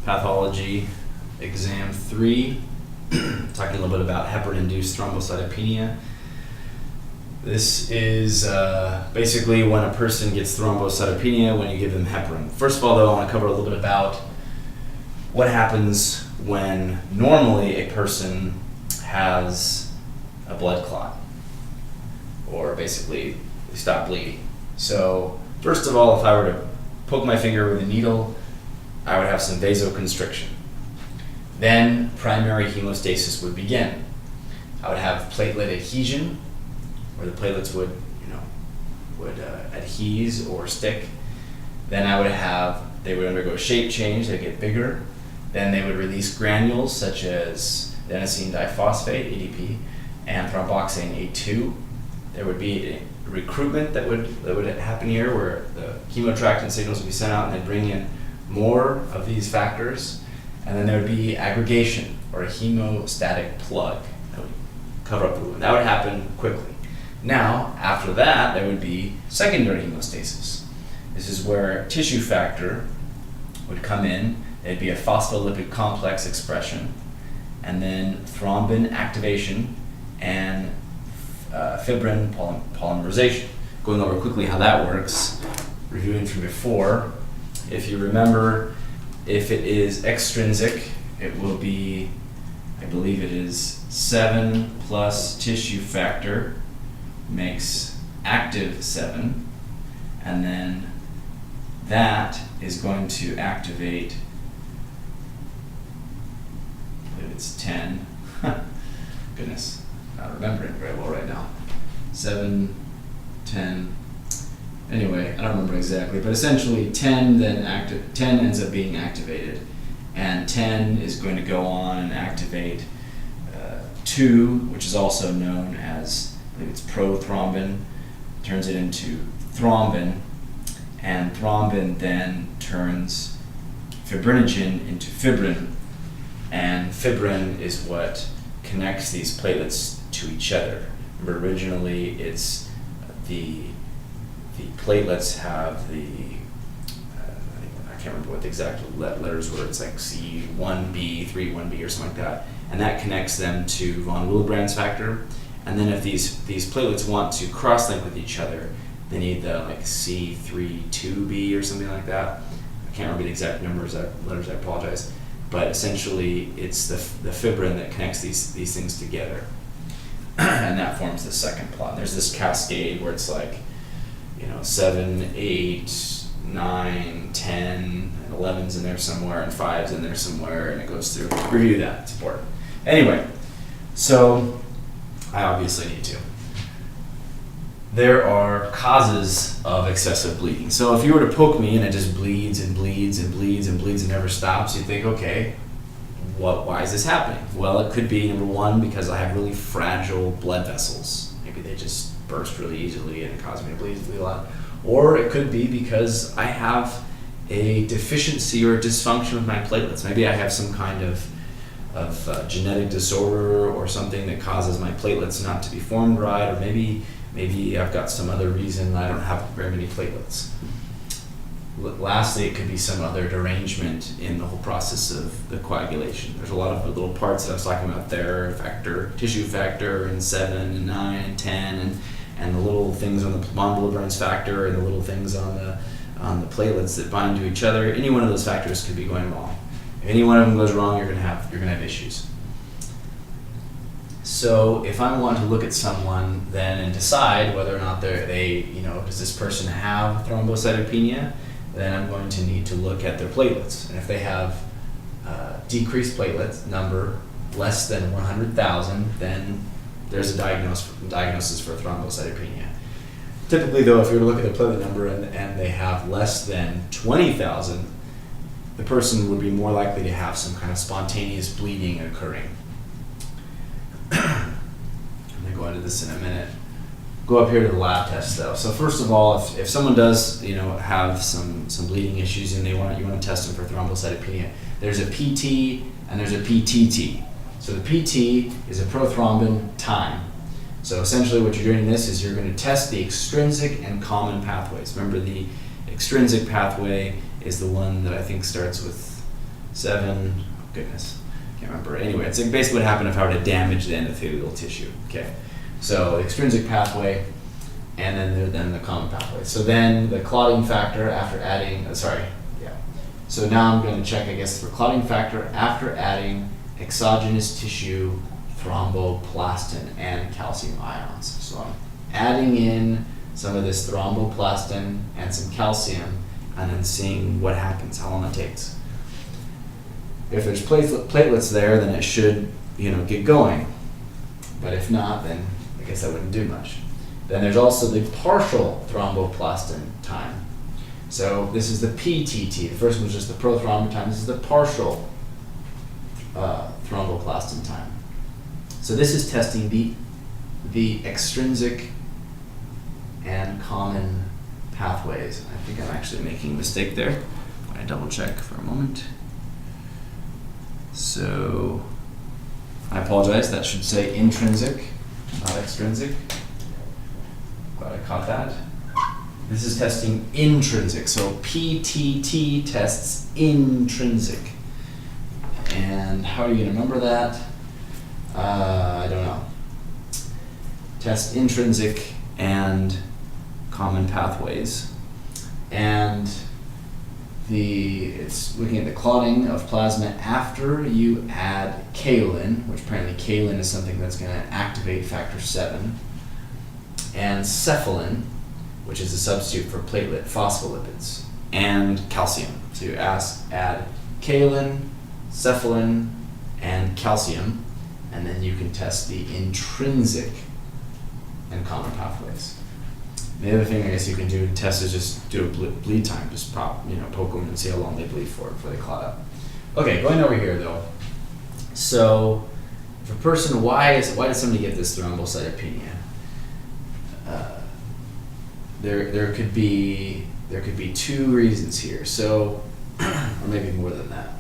Pathology Exam 3, talking a little bit about heparin-induced thrombocytopenia. This is basically when a person gets thrombocytopenia when you give them heparin. First of all, though, I want to cover a little bit about what happens when normally a person has a blood clot, or basically they stop bleeding. So first of all, if I were to poke my finger with a needle, I would have some vasoconstriction. Then primary hemostasis would begin. I would have platelet adhesion, where the platelets would adhere or stick. Then they would undergo shape change, they'd get bigger. Then they would release granules such as adenosine diphosphate, ADP, and thromboxane, A2. There would be a recruitment that would happen here, where the chemoattractant signals would be sent out and they'd bring in more of these factors. And then there would be aggregation, or a hemostatic plug that would cover up the wound. That would happen quickly. Now, after that, there would be secondary hemostasis. This is where tissue factor would come in. There'd be a phospholipid complex expression, and then thrombin activation and fibrin polymerization. Going over quickly how that works, reviewing from before, if you remember, if it is extrinsic, it will be, I believe it is 7 plus tissue factor makes active 7, and then that is going to activate, I believe it's 10. Goodness, not remembering very well right now. 7, 10. Anyway, I don't remember exactly, but essentially 10 ends up being activated, and 10 is going to go on and activate 2, which is also known as, I believe it's prothrombin, turns it into thrombin, and thrombin then turns fibrinogen into fibrin, and fibrin is what connects these platelets to each other. Remember, originally it's the platelets have I can't remember what the exact letters were, it's like C1b, 3-1b or something like that, and that connects them to von Willebrand's factor. And then if these platelets want to cross-link with each other, they need the like C3-2b or something like that. I can't remember the exact letters, I apologize. But essentially it's the fibrin that connects these things together. And that forms the second plot. There's this cascade where it's like, 7, 8, 9, 10, and 11's in there somewhere, and 5's in there somewhere, and it goes through. Review that, it's important. Anyway, so I obviously need to. There are causes of excessive bleeding. So if you were to poke me and it just bleeds and bleeds and bleeds and bleeds and never stops, you'd think, okay, why is this happening? Well, it could be, number one, because I have really fragile blood vessels. Maybe they just burst really easily and it caused me to bleed a lot. Or it could be because I have a deficiency or dysfunction with my platelets. Maybe I have some kind of genetic disorder or something that causes my platelets not to be formed right, or maybe I've got some other reason I don't have very many platelets. Lastly, it could be some other derangement in the whole process of the coagulation. There's a lot of little parts that I was talking about there, tissue factor, and 7, and 9, and 10, and the little things on the von Willebrand's factor, and the little things on the platelets that bind to each other. Any one of those factors could be going wrong. If any one of them goes wrong, you're gonna have issues. So if I want to look at someone then and decide whether or not does this person have thrombocytopenia, then I'm going to need to look at their platelets. And if they have decreased platelets number less than 100,000, then there's a diagnosis for thrombocytopenia. Typically, though, if you were to look at their platelet number and they have less than 20,000, the person would be more likely to have some kind of spontaneous bleeding occurring. I'm going to go into this in a minute. Go up here to the lab test, though. So first of all, if someone does have some bleeding issues and you want to test them for thrombocytopenia, there's a PT and there's a PTT. So the PT is a prothrombin time. So essentially what you're doing in this is you're going to test the extrinsic and common pathways. Remember, the extrinsic pathway is the one that I think starts with 7, oh goodness, can't remember. Anyway, it's basically what happened if I were to damage the endothelial tissue. Okay, so extrinsic pathway, and then the common pathway. So then the clotting factor after adding, So now I'm going to check, I guess, for clotting factor after adding exogenous tissue thromboplastin and calcium ions. So I'm adding in some of this thromboplastin and some calcium, and then seeing what happens, how long it takes. If there's platelets there, then it should, get going. But if not, then I guess that wouldn't do much. Then there's also the partial thromboplastin time. So this is the PTT. The first one was just the prothrombin time. This is the partial thromboplastin time. So this is testing the extrinsic and common pathways. I think I'm actually making a mistake there. I double check for a moment. So I apologize. That should say intrinsic, not extrinsic. Glad I caught that. This is testing intrinsic. So PTT tests intrinsic. And how are you going to remember that? I don't know. Test intrinsic and common pathways. And it's looking at the clotting of plasma after you add kaolin, which apparently kaolin is something that's going to activate factor 7, and cephalin, which is a substitute for platelet phospholipids, and calcium. So you add kaolin, cephalin, and calcium, and then you can test the intrinsic and common pathways. The other thing I guess you can do to test is just do a bleed time. Just poke them and see how long they bleed for before they clot up. Okay, going over here though. So, if a person, why does somebody get this thrombocytopenia? There could be 2 reasons here. So, or maybe more than that.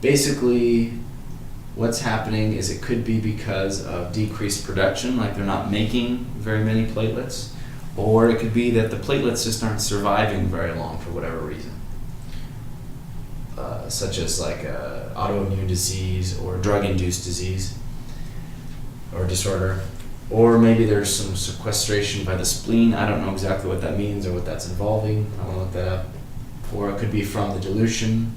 Basically, what's happening is it could be because of decreased production, like they're not making very many platelets, or it could be that the platelets just aren't surviving very long for whatever reason, such as like autoimmune disease or drug-induced disease or disorder, or maybe there's some sequestration by the spleen. I don't know exactly what that means or what that's involving. I want to look that up. Or it could be from the dilution.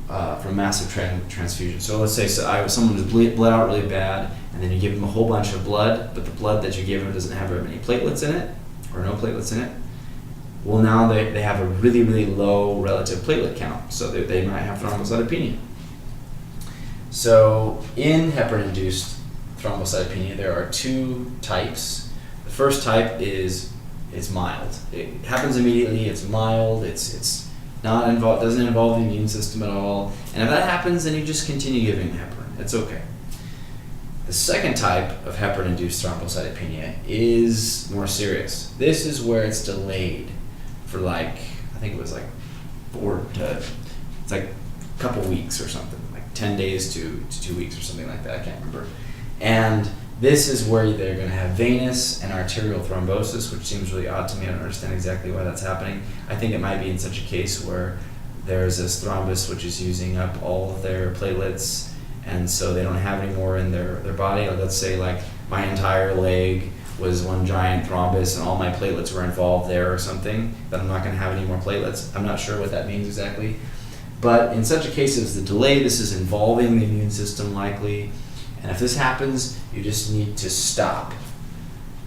From massive transfusion. So let's say someone was bled out really bad, and then you give them a whole bunch of blood, but the blood that you give them doesn't have very many platelets in it, or no platelets in it. Well, now they have a really, really low relative platelet count, so they might have thrombocytopenia. So in heparin-induced thrombocytopenia, there are 2 types. The first type is mild. It happens immediately. It's mild. It's doesn't involve the immune system at all. And if that happens, then you just continue giving heparin. It's okay. The second type of heparin-induced thrombocytopenia is more serious. This is where it's delayed for I think it was 4 to, it's a couple weeks or something, 10 days to 2 weeks or something like that. I can't remember. And this is where they're going to have venous and arterial thrombosis, which seems really odd to me. I don't understand exactly why that's happening. I think it might be in such a case where there's this thrombus which is using up all of their platelets, and so they don't have any more in their body. Or let's say my entire leg was one giant thrombus and all my platelets were involved there or something, that I'm not going to have any more platelets. I'm not sure what that means exactly. But in such a case, it's the delay. This is involving the immune system likely. And if this happens, you just need to stop.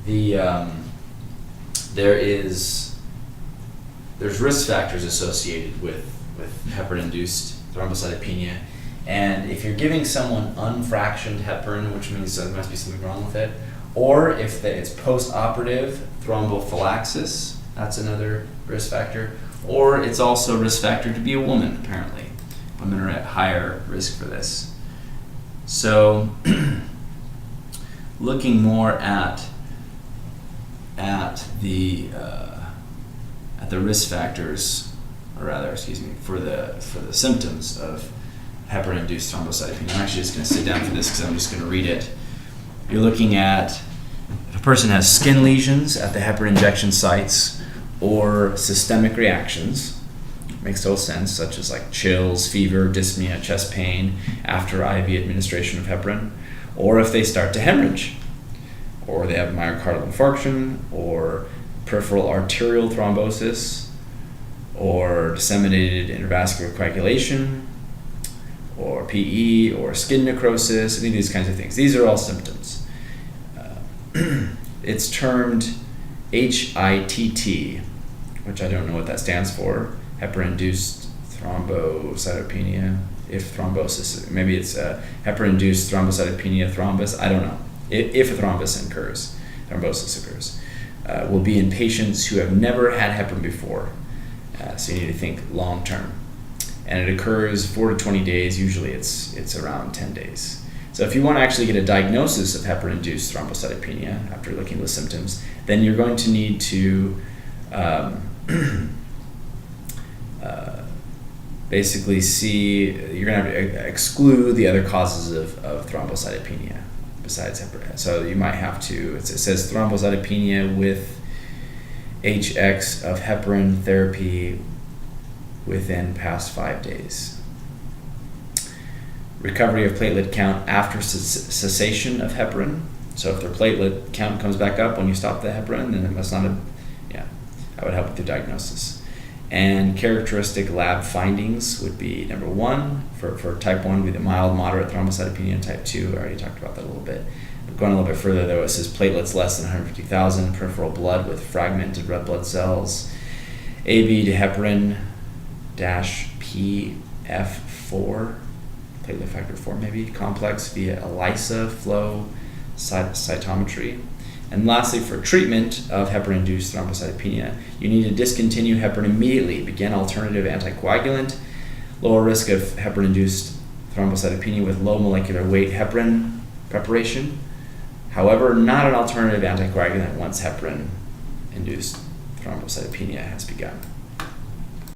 There's risk factors associated with heparin-induced thrombocytopenia, and if you're giving someone unfractioned heparin, which means there must be something wrong with it, or if it's post-operative thrombophilaxis, that's another risk factor, or it's also a risk factor to be a woman. Apparently, women are at higher risk for this. So, looking more at the risk factors, or rather, for the symptoms of heparin-induced thrombocytopenia. I'm actually just going to sit down for this because I'm just going to read it. You're looking at if a person has skin lesions at the heparin injection sites, or systemic reactions, makes total sense, such as like chills, fever, dyspnea, chest pain after IV administration of heparin, or if they start to hemorrhage, or they have myocardial infarction, or peripheral arterial thrombosis, or disseminated intravascular coagulation, or PE, or skin necrosis, any of these kinds of things. These are all symptoms. It's termed HITT, which I don't know what that stands for, heparin-induced thrombocytopenia, if thrombosis, maybe it's heparin-induced thrombocytopenia thrombus, I don't know. If a thrombosis occurs, will be in patients who have never had heparin before. So you need to think long term. And it occurs 4 to 20 days, usually it's around 10 days. So if you want to actually get a diagnosis of heparin-induced thrombocytopenia after looking at the symptoms, then you're going to need to basically see, you're going to have to exclude the other causes of thrombocytopenia besides heparin. So you might have to, it says thrombocytopenia with HX of heparin therapy within past 5 days. Recovery of platelet count after cessation of heparin. So if their platelet count comes back up when you stop the heparin, then it must not have, that would help with the diagnosis. And characteristic lab findings would be number 1, for type 1 would be the mild, moderate thrombocytopenia, and type 2, I already talked about that a little bit. But going a little bit further though, it says platelets less than 150,000, peripheral blood with fragmented red blood cells, AB to heparin -PF4, platelet factor 4 maybe, complex via ELISA flow cytometry. And lastly, for treatment of heparin-induced thrombocytopenia, you need to discontinue heparin immediately, begin alternative anticoagulant, lower risk of heparin-induced thrombocytopenia with low molecular weight heparin preparation. However, not an alternative anticoagulant once heparin-induced thrombocytopenia has begun.